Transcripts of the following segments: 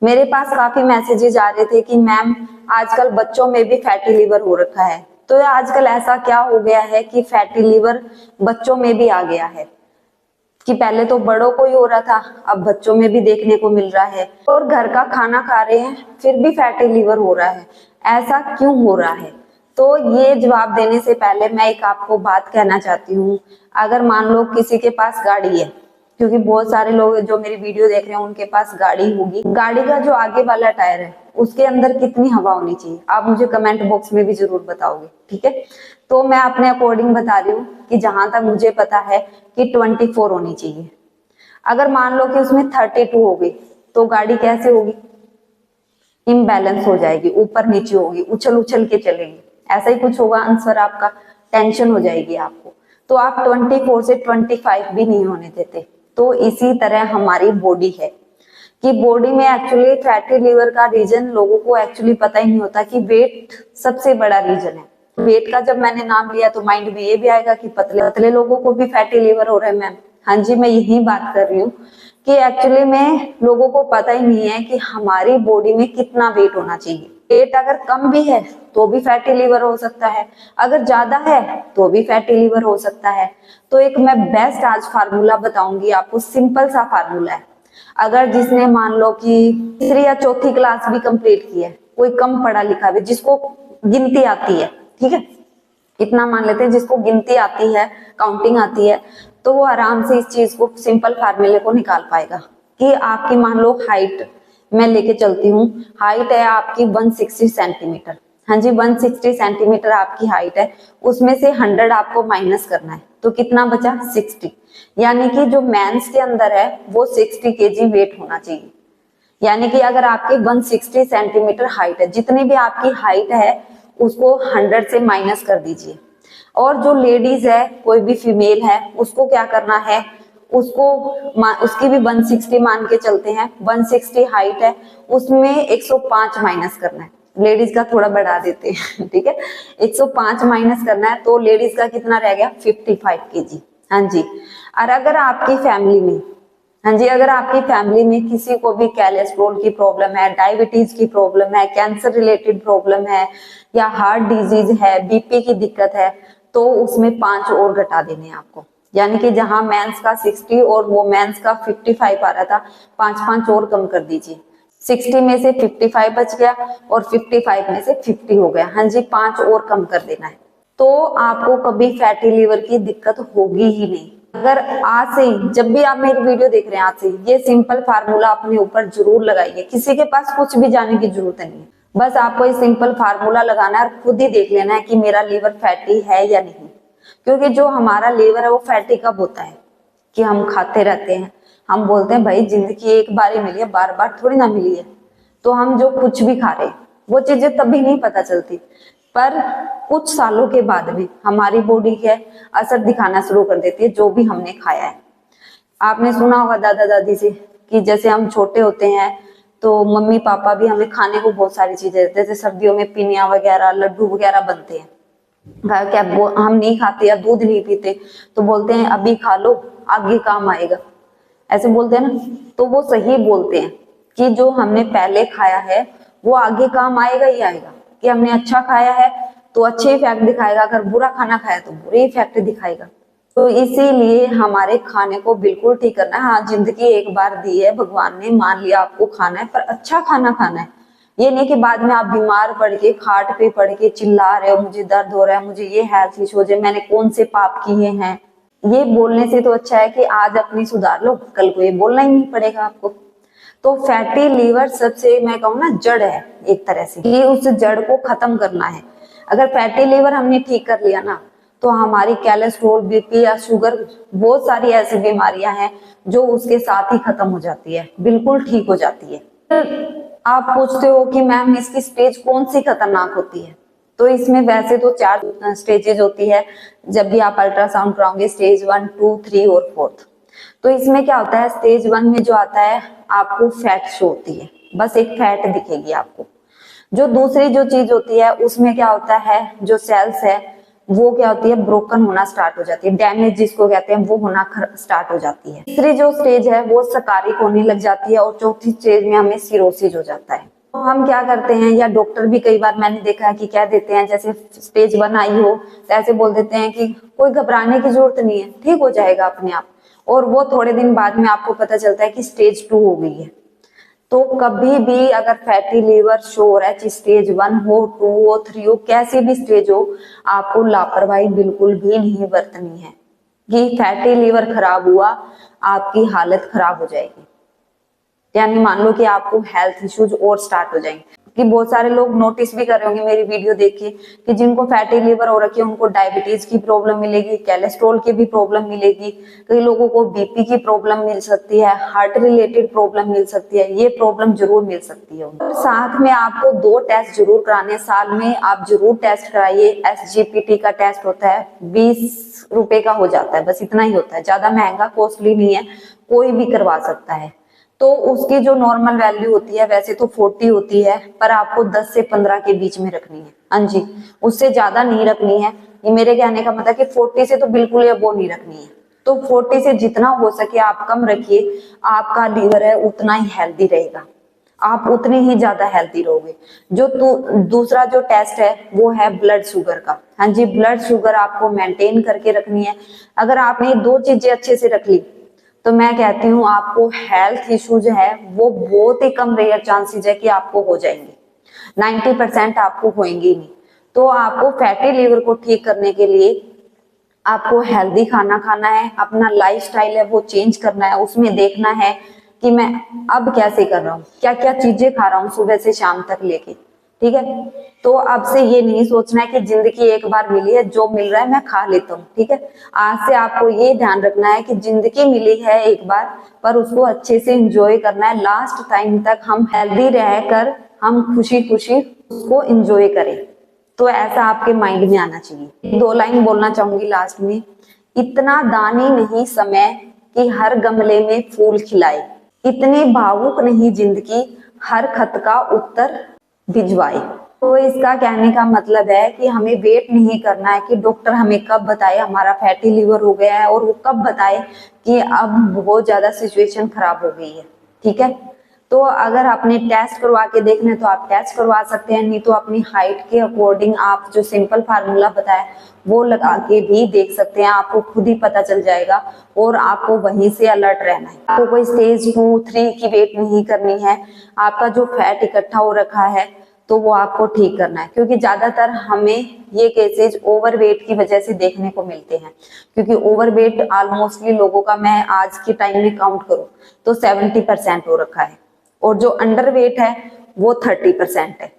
मेरे पास काफी मैसेजेस आ रहे थे कि मैम आजकल बच्चों में भी फैटी लिवर हो रखा है। तो आजकल ऐसा क्या हो गया है कि फैटी लिवर बच्चों में भी आ गया है, कि पहले तो बड़ों को ही हो रहा था, अब बच्चों में भी देखने को मिल रहा है। और घर का खाना खा रहे हैं फिर भी फैटी लिवर हो रहा है, ऐसा क्यों हो रहा है? तो ये जवाब देने से पहले मैं एक आपको बात कहना चाहती हूँ। अगर मान लो किसी के पास गाड़ी है, क्योंकि बहुत सारे लोग जो मेरी वीडियो देख रहे हैं उनके पास गाड़ी होगी, गाड़ी का जो आगे वाला टायर है उसके अंदर कितनी हवा होनी चाहिए, आप मुझे कमेंट बॉक्स में भी जरूर बताओगे, ठीक है? तो मैं अपने अकॉर्डिंग बता रही हूँ कि जहां तक मुझे पता है कि 24 होनी चाहिए। अगर मान लो कि उसमें 32 हो गई तो गाड़ी कैसे होगी? इम्बैलेंस हो जाएगी, ऊपर नीचे होगी, उछल उछल के चलेगी, ऐसा ही कुछ होगा आंसर आपका, टेंशन हो जाएगी आपको। तो आप 24 से 25 भी नहीं होने देते। तो इसी तरह हमारी बॉडी है कि बॉडी में एक्चुअली फैटी लिवर का रीजन लोगों को एक्चुअली पता ही नहीं होता कि वेट सबसे बड़ा रीजन है। वेट का जब मैंने नाम लिया तो माइंड में ये भी आएगा कि पतले पतले लोगों को भी फैटी लिवर हो रहा है मैम। हाँ जी, मैं यही बात कर रही हूँ कि एक्चुअली में लोगों को पता ही नहीं है कि हमारी बॉडी में कितना वेट होना चाहिए। वेट अगर कम भी है तो भी फैटी लिवर हो सकता है, अगर ज्यादा है तो भी फैटी लिवर हो सकता है। तो एक मैं बेस्ट आज फार्मूला बताऊंगी आपको, सिंपल सा फार्मूला है। अगर जिसने मान लो कि तीसरी या चौथी क्लास भी कंप्लीट की है, कोई कम पढ़ा लिखा भी जिसको गिनती आती है, ठीक है, इतना मान लेते हैं जिसको गिनती आती है, काउंटिंग आती है, तो वो आराम से इस चीज को, सिंपल फार्मूले को निकाल पाएगा। कि आपकी मान लो हाइट मैं लेके चलती हूँ, हाइट है आपकी 160 सेंटीमीटर। हाँ जी, 160 सेंटीमीटर आपकी हाइट है, उसमें से 100 आपको माइनस करना है, तो कितना बचा? 60। यानी कि जो मेंस के अंदर है वो 60 केजी वेट होना चाहिए। यानी कि अगर आपकी 160 सेंटीमीटर हाइट है, जितनी भी आपकी हाइट है उसको 100 से माइनस कर दीजिए। और जो लेडीज है, कोई भी फीमेल है, उसको क्या करना है, उसको उसकी भी 160 मान के चलते हैं, 160 हाइट है, उसमें 105 माइनस करना है। लेडीज का थोड़ा बढ़ा देते हैं ठीक है, 105 माइनस करना है, तो लेडीज का कितना रह गया? 55 केजी। हाँ जी। और अगर आपकी फैमिली में, हाँ जी, अगर आपकी फैमिली में किसी को भी कोलेस्ट्रॉल की प्रॉब्लम है, डायबिटीज की प्रॉब्लम है, कैंसर रिलेटेड प्रॉब्लम है, या हार्ट डिजीज है, बीपी की दिक्कत है, तो उसमें 5 और घटा देने हैं आपको। यानी कि जहां मेंस का 60 और वो मेंस का 55 आ रहा था, 5 और कम कर दीजिए। 60 में से 55 बच गया और 55 में से 50 हो गया। हाँ जी, 5 और कम कर देना है, तो आपको कभी फैटी लिवर की दिक्कत होगी ही नहीं। अगर आज से ही, जब भी आप मेरी वीडियो देख रहे हैं, आज से ये सिंपल फार्मूला अपने ऊपर जरूर लगाइए। किसी के पास कुछ भी जाने की जरूरत नहीं है, बस आपको ये सिंपल फार्मूला लगाना है और खुद ही देख लेना है कि मेरा लीवर फैटी है या नहीं। क्योंकि जो हमारा लीवर है वो फैटी कब होता है कि हम खाते रहते हैं, हम बोलते हैं भाई जिंदगी एक बार ही मिली है, बार बार थोड़ी ना मिली है, तो हम जो कुछ भी खा रहे हैं वो चीजें तभी नहीं पता चलती, पर कुछ सालों के बाद में हमारी बॉडी के असर दिखाना शुरू कर देती है जो भी हमने खाया है। आपने सुना होगा दादा दादी से कि जैसे हम छोटे होते हैं तो मम्मी पापा भी हमें खाने को बहुत सारी चीजें देते हैं, जैसे सर्दियों में पिनिया वगैरह, लड्डू वगैरह बनते हैं, क्या हम नहीं खाते या दूध नहीं पीते तो बोलते हैं अभी खा लो आगे काम आएगा, ऐसे बोलते हैं ना। तो वो सही बोलते हैं कि जो हमने पहले खाया है वो आगे काम आएगा ही आएगा। कि हमने अच्छा खाया है तो अच्छे इफेक्ट दिखाएगा, अगर बुरा खाना खाया तो बुरे इफेक्ट दिखाएगा। तो इसीलिए हमारे खाने को बिल्कुल ठीक करना है। हाँ, जिंदगी एक बार दी है भगवान ने, मान लिया आपको खाना है, पर अच्छा खाना खाना है। ये नहीं कि बाद में आप बीमार पड़ के, खाट पे पड़ के चिल्ला रहे हो मुझे दर्द हो रहा है, मुझे ये हेल्थ इशू हो जाए, मैंने कौन से पाप किए हैं। ये बोलने से तो अच्छा है कि आज अपनी सुधार लो, कल को ये बोलना ही नहीं पड़ेगा आपको। तो फैटी लीवर सबसे, मैं कहूँ ना, जड़ है एक तरह से, कि उस जड़ को खत्म करना है। अगर फैटी लीवर हमने ठीक कर लिया ना, तो हमारी कोलेस्ट्रॉल, बीपी या शुगर, बहुत सारी ऐसी बीमारियां हैं जो उसके साथ ही खत्म हो जाती है, बिल्कुल ठीक हो जाती है। आप पूछते हो कि मैम इसकी स्टेज कौन सी खतरनाक होती है? तो इसमें वैसे तो 4 स्टेजेस होती है जब भी आप अल्ट्रासाउंड कराओगे, स्टेज 1, 2, 3 और 4। तो इसमें क्या होता है, स्टेज 1 में जो आता है आपको फैट शो होती है, बस एक फैट दिखेगी आपको। जो दूसरी जो चीज होती है उसमें क्या होता है, जो सेल्स है वो क्या होती है, ब्रोकन होना स्टार्ट हो जाती है, डैमेज जिसको कहते हैं वो होना स्टार्ट हो जाती है। तीसरी जो स्टेज है वो सकारिक होने लग जाती है और चौथी स्टेज में हमें सिरोसिस हो जाता है। तो हम क्या करते हैं, या डॉक्टर भी कई बार मैंने देखा है कि कह देते हैं, जैसे स्टेज 1 आई हो तो ऐसे बोल देते हैं कि कोई घबराने की जरूरत नहीं है, ठीक हो जाएगा अपने आप, और वो थोड़े दिन बाद में आपको पता चलता है कि स्टेज 2 हो गई है। तो कभी भी अगर फैटी लीवर शो हो रहा है, चाहे स्टेज 1 हो, 2 हो, 3 हो, कैसी भी स्टेज हो, आपको लापरवाही बिल्कुल भी नहीं बरतनी है कि फैटी लीवर खराब हुआ आपकी हालत खराब हो जाएगी, यानी मान लो कि आपको हेल्थ इश्यूज और स्टार्ट हो जाएंगे। कि बहुत सारे लोग नोटिस भी कर रहे होंगे मेरी वीडियो देख के कि जिनको फैटी लिवर हो रखी है उनको डायबिटीज की प्रॉब्लम मिलेगी, कोलेस्ट्रॉल की भी प्रॉब्लम मिलेगी, कई लोगों को बीपी की प्रॉब्लम मिल सकती है, हार्ट रिलेटेड प्रॉब्लम मिल सकती है, ये प्रॉब्लम जरूर मिल सकती है। और साथ में आपको 2 टेस्ट जरूर कराने, साल में आप जरूर टेस्ट कराइए। SGPT का टेस्ट होता है, 20 रुपए का हो जाता है, बस इतना ही होता है, ज्यादा महंगा कॉस्टली नहीं है, कोई भी करवा सकता है। तो उसकी जो नॉर्मल वैल्यू होती है वैसे तो 40 होती है, पर आपको 10 से 15 के बीच में रखनी है। हाँ जी, उससे ज्यादा नहीं रखनी है। ये मेरे कहने का मतलब कि 40 से तो बिल्कुल ये वो नहीं रखनी है। तो 40 से जितना हो सके आप कम रखिए, आपका लीवर है उतना ही हेल्दी रहेगा, आप उतनी ही ज्यादा हेल्दी रहोगे। जो दूसरा जो टेस्ट है वो है ब्लड शुगर का। हाँ जी, ब्लड शुगर आपको मेंटेन करके रखनी है। अगर आपने 2 चीजें अच्छे से रख ली तो मैं कहती हूँ आपको हेल्थ इशू जो है वो बहुत ही कम रेयर चांसेस है कि आपको हो जाएंगे, 90% आपको होंगे नहीं। तो आपको फैटी लीवर को ठीक करने के लिए आपको हेल्दी खाना खाना है, अपना लाइफस्टाइल है वो चेंज करना है, उसमें देखना है कि मैं अब कैसे कर रहा हूँ, क्या क्या चीजें खा रहा हूँ सुबह से शाम तक लेके, ठीक है। तो अब से ये नहीं सोचना है कि जिंदगी एक बार मिली है, जो मिल रहा है मैं खा लेता हूँ, ठीक है। आज से आपको ये ध्यान रखना है कि जिंदगी मिली है एक बार, पर उसको अच्छे से एंजॉय करना है, लास्ट टाइम तक हम हेल्दी रहकर हम खुशी खुशी उसको एंजॉय करें। तो ऐसा आपके माइंड में आना चाहिए। 2 लाइन बोलना चाहूंगी लास्ट में, इतना दानी नहीं समय कि हर गमले में फूल खिलाए, इतनी भावुक नहीं जिंदगी हर खत का उत्तर भिजवाए। तो इसका कहने का मतलब है कि हमें वेट नहीं करना है कि डॉक्टर हमें कब बताए हमारा फैटी लिवर हो गया है, और वो कब बताए कि अब बहुत ज्यादा सिचुएशन खराब हो गई है, ठीक है। तो अगर आपने टेस्ट करवा के देखना है तो आप टेस्ट करवा सकते हैं, नहीं तो अपनी हाइट के अकॉर्डिंग आप जो सिंपल फार्मूला बताया वो लगा के भी देख सकते हैं, आपको खुद ही पता चल जाएगा। और आपको वहीं से अलर्ट रहना है, आपको कोई स्टेज 2, 3 की वेट नहीं करनी है। आपका जो फैट इकट्ठा हो रखा है तो वो आपको ठीक करना है, क्योंकि ज्यादातर हमें ये केसेज ओवरवेट की वजह से देखने को मिलते हैं। क्योंकि ओवरवेट ऑलमोस्टली लोगों का मैं आज के टाइम में काउंट करूं तो 70% हो रखा है, और जो अंडरवेट है वो 30% है।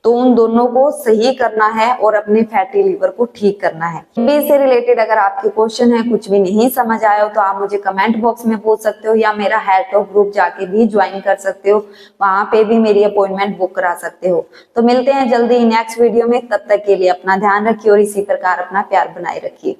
तो उन दोनों को सही करना है और अपने फैटी लिवर को ठीक करना है। बी से रिलेटेड अगर आपके क्वेश्चन है, कुछ भी नहीं समझ आया हो तो आप मुझे कमेंट बॉक्स में पूछ सकते हो, या मेरा हेल्थ ऑफ ग्रुप जाके भी ज्वाइन कर सकते हो, वहां पे भी मेरी अपॉइंटमेंट बुक करा सकते हो। तो मिलते हैं जल्दी नेक्स्ट वीडियो में, तब तक के लिए अपना ध्यान रखिए और इसी प्रकार अपना प्यार बनाए रखिए।